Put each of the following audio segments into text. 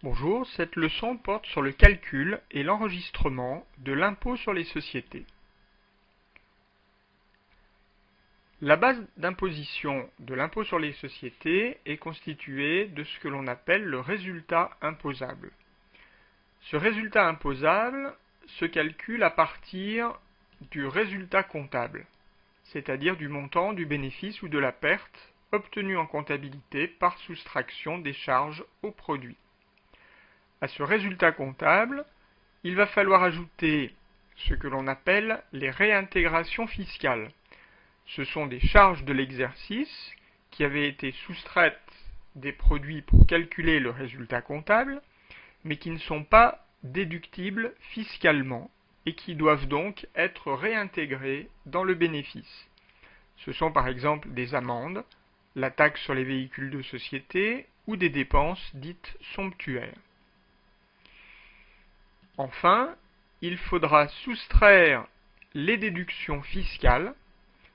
Bonjour, cette leçon porte sur le calcul et l'enregistrement de l'impôt sur les sociétés. La base d'imposition de l'impôt sur les sociétés est constituée de ce que l'on appelle le résultat imposable. Ce résultat imposable se calcule à partir du résultat comptable, c'est-à-dire du montant du bénéfice ou de la perte obtenu en comptabilité par soustraction des charges au produit. À ce résultat comptable, il va falloir ajouter ce que l'on appelle les réintégrations fiscales. Ce sont des charges de l'exercice qui avaient été soustraites des produits pour calculer le résultat comptable, mais qui ne sont pas déductibles fiscalement et qui doivent donc être réintégrées dans le bénéfice. Ce sont par exemple des amendes, la taxe sur les véhicules de société ou des dépenses dites somptuaires. Enfin, il faudra soustraire les déductions fiscales,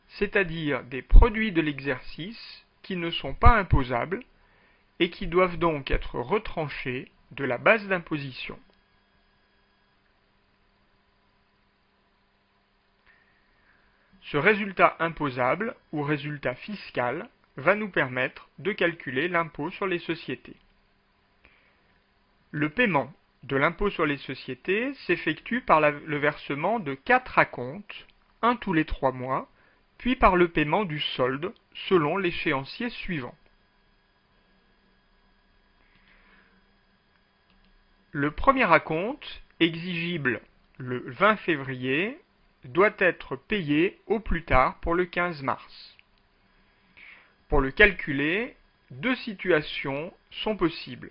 c'est-à-dire des produits de l'exercice qui ne sont pas imposables et qui doivent donc être retranchés de la base d'imposition. Ce résultat imposable ou résultat fiscal va nous permettre de calculer l'impôt sur les sociétés. Le paiement de l'impôt sur les sociétés s'effectue par le versement de 4 acomptes, un tous les 3 mois, puis par le paiement du solde selon l'échéancier suivant. Le premier acompte, exigible le 20 février, doit être payé au plus tard pour le 15 mars. Pour le calculer, deux situations sont possibles.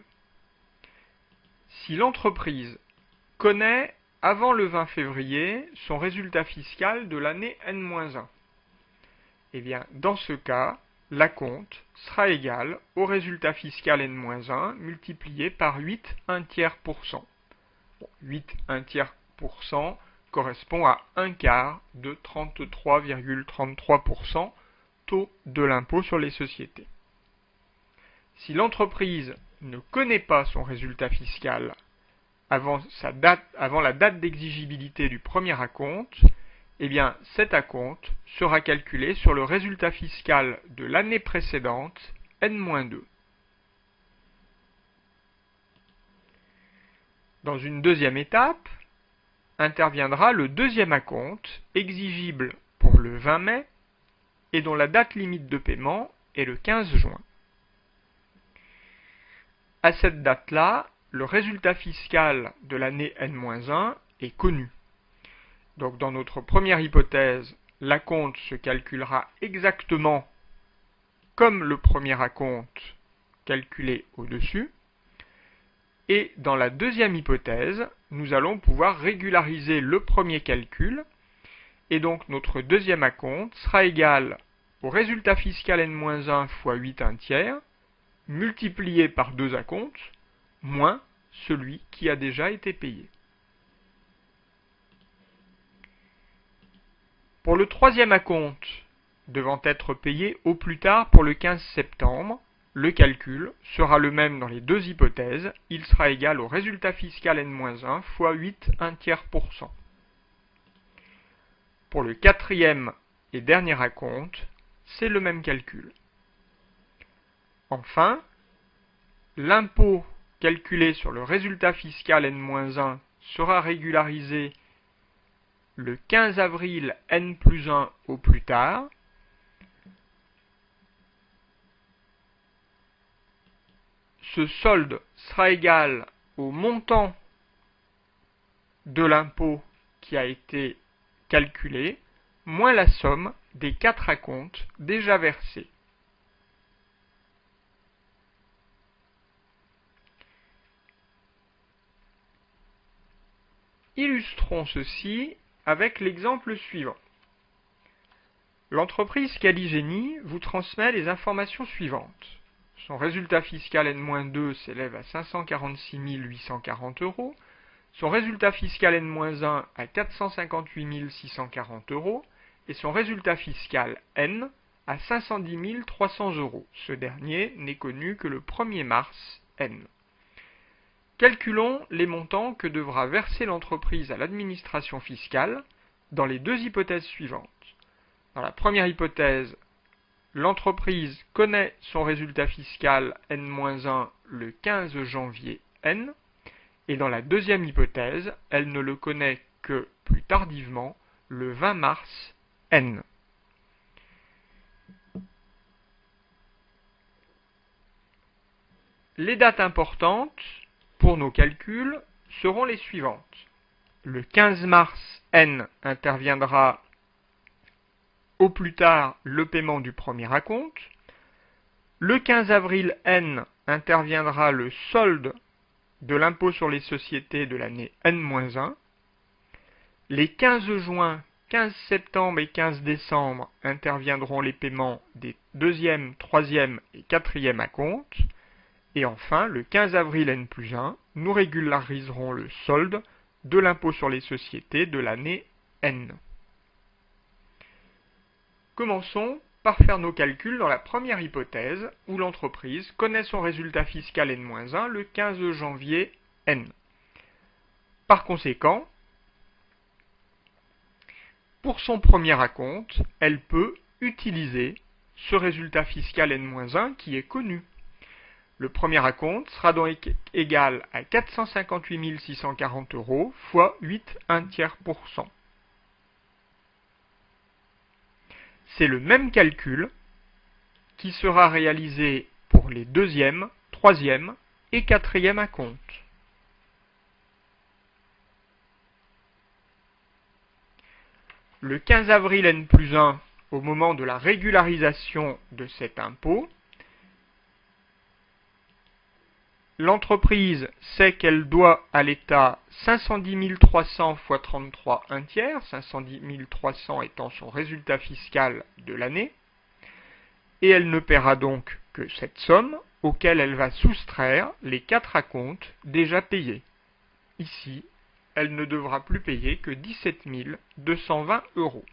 Si l'entreprise connaît avant le 20 février son résultat fiscal de l'année N-1, eh bien, dans ce cas, l'acompte sera égal au résultat fiscal N-1 multiplié par 8 1/3%. 8 1/3% correspond à un quart de 33,33% taux de l'impôt sur les sociétés. Si l'entreprise ne connaît pas son résultat fiscal avant la date d'exigibilité du premier acompte, eh bien cet acompte sera calculé sur le résultat fiscal de l'année précédente, N-2. Dans une deuxième étape, interviendra le deuxième acompte, exigible pour le 20 mai, et dont la date limite de paiement est le 15 juin. À cette date-là, le résultat fiscal de l'année N-1 est connu. Donc dans notre première hypothèse, l'acompte se calculera exactement comme le premier acompte calculé au-dessus. Et dans la deuxième hypothèse, nous allons pouvoir régulariser le premier calcul. Et donc notre deuxième acompte sera égal au résultat fiscal N-1 fois 8 1/3, multiplié par deux acomptes, moins celui qui a déjà été payé. Pour le troisième acompte, devant être payé au plus tard pour le 15 septembre, le calcul sera le même dans les deux hypothèses, il sera égal au résultat fiscal N-1 fois 8 1/3%. Pour le quatrième et dernier acompte, c'est le même calcul. Enfin, l'impôt calculé sur le résultat fiscal N-1 sera régularisé le 15 avril N+1 au plus tard. Ce solde sera égal au montant de l'impôt qui a été calculé, moins la somme des 4 acomptes déjà versés. Illustrons ceci avec l'exemple suivant. L'entreprise Caligénie vous transmet les informations suivantes. Son résultat fiscal N-2 s'élève à 546 840 euros, son résultat fiscal N-1 à 458 640 euros et son résultat fiscal N à 510 300 euros. Ce dernier n'est connu que le 1er mars N. Calculons les montants que devra verser l'entreprise à l'administration fiscale dans les deux hypothèses suivantes. Dans la première hypothèse, l'entreprise connaît son résultat fiscal N-1 le 15 janvier N, et dans la deuxième hypothèse, elle ne le connaît que plus tardivement, le 20 mars N. Les dates importantes pour nos calculs seront les suivantes. Le 15 mars N interviendra au plus tard le paiement du premier acompte. Le 15 avril N interviendra le solde de l'impôt sur les sociétés de l'année N-1. Les 15 juin, 15 septembre et 15 décembre interviendront les paiements des deuxième, troisième et quatrième acomptes. Et enfin, le 15 avril N+1, nous régulariserons le solde de l'impôt sur les sociétés de l'année N. Commençons par faire nos calculs dans la première hypothèse, où l'entreprise connaît son résultat fiscal N-1 le 15 janvier N. Par conséquent, pour son premier acompte, elle peut utiliser ce résultat fiscal N-1 qui est connu. Le premier acompte sera donc égal à 458 640 € fois 8,1%. C'est le même calcul qui sera réalisé pour les deuxième, troisième et quatrième acomptes. Le 15 avril N+1, au moment de la régularisation de cet impôt, l'entreprise sait qu'elle doit à l'État 510 300 fois 33 un tiers, 510 300 étant son résultat fiscal de l'année, et elle ne paiera donc que cette somme, auquel elle va soustraire les 4 acomptes déjà payés. Ici, elle ne devra plus payer que 17 220 €.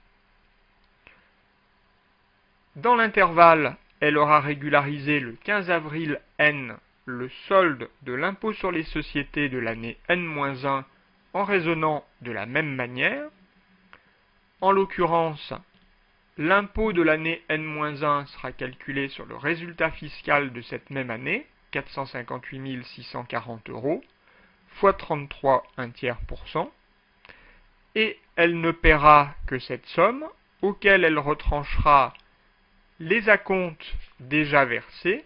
Dans l'intervalle, elle aura régularisé le 15 avril N le solde de l'impôt sur les sociétés de l'année N-1 en raisonnant de la même manière. En l'occurrence, l'impôt de l'année N-1 sera calculé sur le résultat fiscal de cette même année, 458 640 €, fois 33 un tiers %, et elle ne paiera que cette somme, auquel elle retranchera les acomptes déjà versés,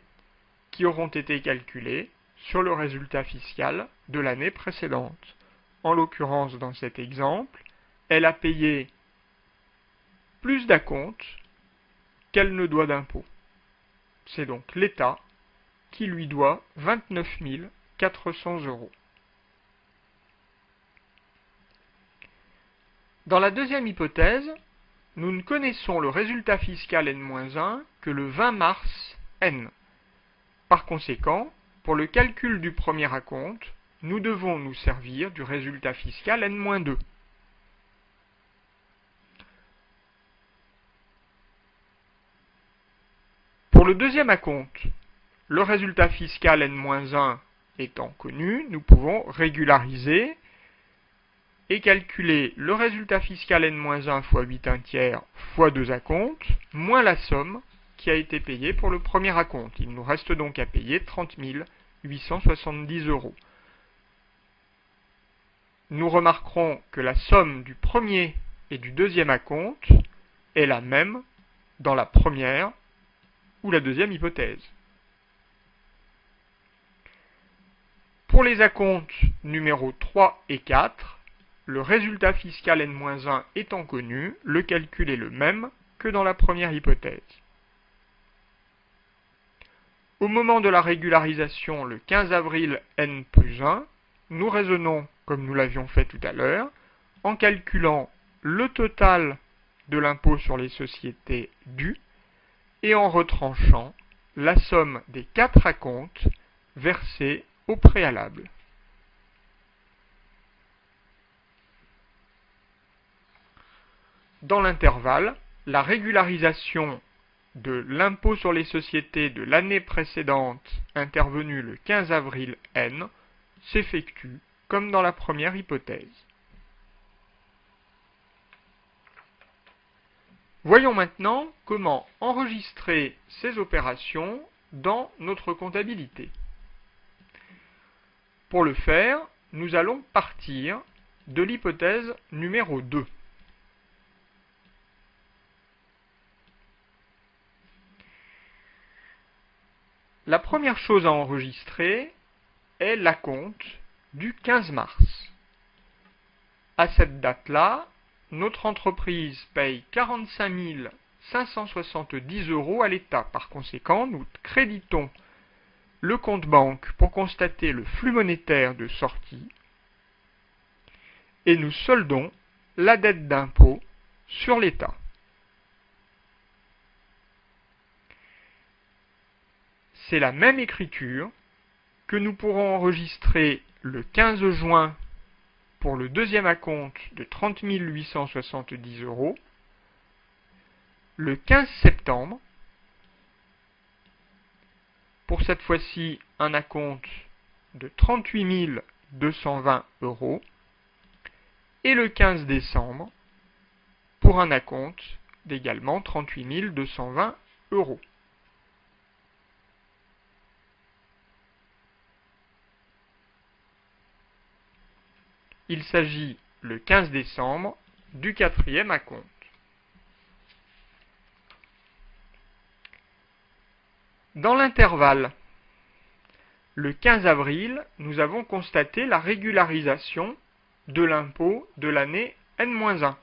qui auront été calculés sur le résultat fiscal de l'année précédente. En l'occurrence, dans cet exemple, elle a payé plus d'acomptes qu'elle ne doit d'impôt. C'est donc l'État qui lui doit 29 400 €. Dans la deuxième hypothèse, nous ne connaissons le résultat fiscal N-1 que le 20 mars N. Par conséquent, pour le calcul du premier acompte, nous devons nous servir du résultat fiscal N-2. Pour le deuxième acompte, le résultat fiscal N-1 étant connu, nous pouvons régulariser et calculer le résultat fiscal N-1 fois 8,1 fois 2 acomptes, moins la somme qui a été payé pour le premier acompte. Il nous reste donc à payer 30 870 €. Nous remarquerons que la somme du premier et du deuxième acompte est la même dans la première ou la deuxième hypothèse. Pour les acomptes numéros 3 et 4, le résultat fiscal N-1 étant connu, le calcul est le même que dans la première hypothèse. Au moment de la régularisation, le 15 avril N+1, nous raisonnons comme nous l'avions fait tout à l'heure, en calculant le total de l'impôt sur les sociétés dû et en retranchant la somme des 4 acomptes versés au préalable. Dans l'intervalle, la régularisation de l'impôt sur les sociétés de l'année précédente intervenue le 15 avril N s'effectue comme dans la première hypothèse. Voyons maintenant comment enregistrer ces opérations dans notre comptabilité. Pour le faire, nous allons partir de l'hypothèse numéro 2. La première chose à enregistrer est l'acompte du 15 mars. À cette date-là, notre entreprise paye 45 570 € à l'État. Par conséquent, nous créditons le compte banque pour constater le flux monétaire de sortie et nous soldons la dette d'impôt sur l'État. C'est la même écriture que nous pourrons enregistrer le 15 juin pour le deuxième acompte de 30 870 €, le 15 septembre, pour cette fois-ci un acompte de 38 220 €, et le 15 décembre, pour un acompte d'également 38 220 €. Il s'agit, le 15 décembre, du quatrième acompte. Dans l'intervalle, le 15 avril, nous avons constaté la régularisation de l'impôt de l'année N-1.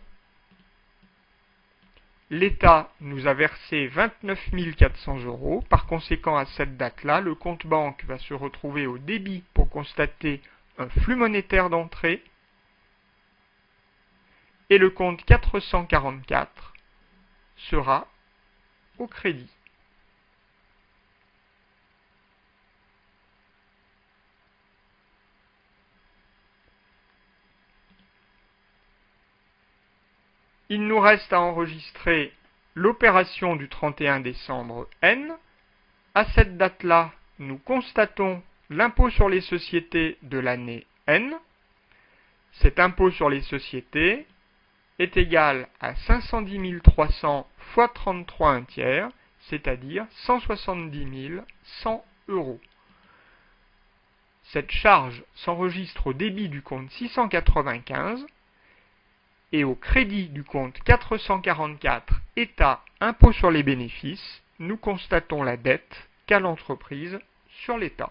L'État nous a versé 29 400 €. Par conséquent, à cette date-là, le compte banque va se retrouver au débit pour constater un flux monétaire d'entrée et le compte 444 sera au crédit. Il nous reste à enregistrer l'opération du 31 décembre N. À cette date-là, nous constatons l'impôt sur les sociétés de l'année N. Cet impôt sur les sociétés est égal à 510 300 fois 33 un tiers, c'est-à-dire 170 100 €. Cette charge s'enregistre au débit du compte 695 et au crédit du compte 444 État impôt sur les bénéfices, nous constatons la dette qu'a l'entreprise sur l'État.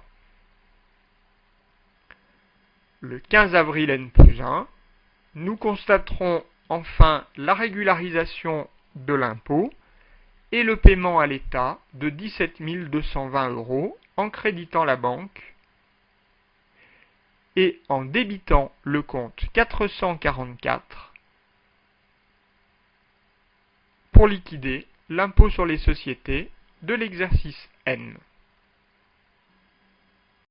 Le 15 avril N+1, nous constaterons enfin la régularisation de l'impôt et le paiement à l'État de 17 220 € en créditant la banque et en débitant le compte 444 pour liquider l'impôt sur les sociétés de l'exercice N.